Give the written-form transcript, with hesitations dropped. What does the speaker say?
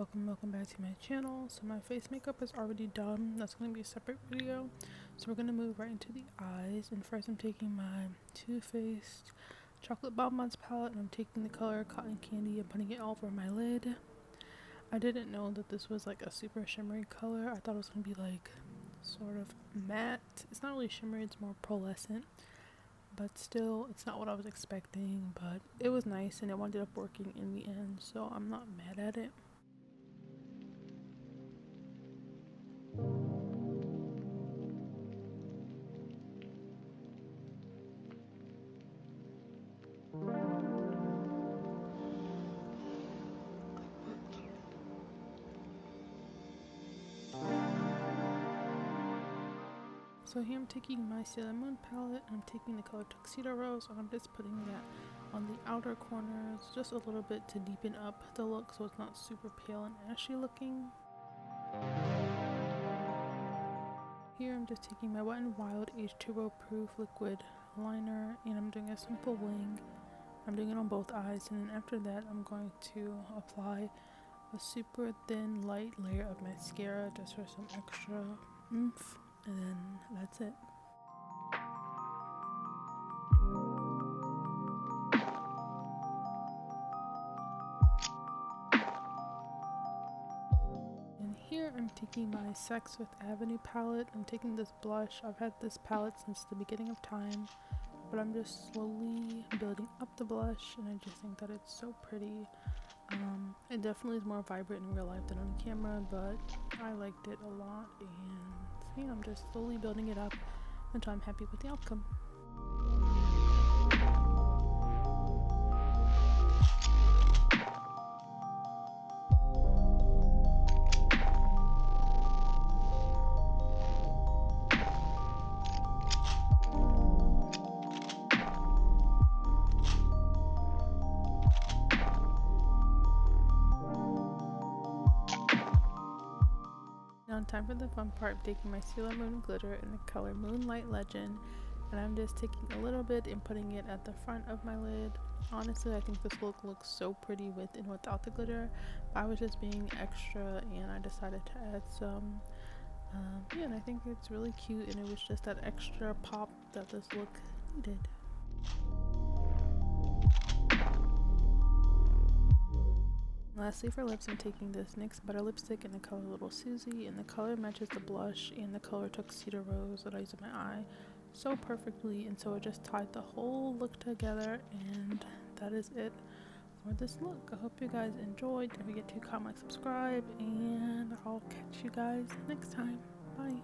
welcome back to my channel. So my face makeup is already done. That's going to be a separate video. So we're going to move right into the eyes. And first I'm taking my Too Faced Chocolate Bonbons palette and I'm taking the color Cotton Candy and putting it all over my lid. I didn't know that this was like a super shimmery color. I thought it was going to be like sort of matte. It's not really shimmery, it's more pearlescent. But still, it's not what I was expecting, but it was nice and it ended up working in the end, so I'm not mad at it. So here I'm taking my Sailor Moon palette and I'm taking the color Tuxedo Rose and I'm just putting that on the outer corners just a little bit to deepen up the look so it's not super pale and ashy looking. Here I'm just taking my Wet n Wild H2O Proof liquid liner and I'm doing a simple wing. I'm doing it on both eyes, and then after that I'm going to apply a super thin light layer of mascara just for some extra oomph, and then that's it. And here I'm taking my Sex Fifth Avenue palette. I'm taking this blush. I've had this palette since the beginning of time, but I'm just slowly building up the blush and I just think that it's so pretty. It definitely is more vibrant in real life than on camera, but I liked it a lot, and yeah, I'm just slowly building it up until I'm happy with the outcome. Now time for the fun part. I'm taking my Sailor Moon glitter in the color Moonlight Legend, and I'm just taking a little bit and putting it at the front of my lid. Honestly, I think this look looks so pretty with and without the glitter. I was just being extra and I decided to add some. Yeah, and I think it's really cute, and it was just that extra pop that this look needed. Lastly, for lips, I'm taking this NYX Butter Lipstick in the color Little Susie, and the color matches the blush and the color Tuxedo Rose that I use in my eye so perfectly, and so it just tied the whole look together, and that is it for this look. I hope you guys enjoyed. Don't forget to comment, subscribe, and I'll catch you guys next time. Bye.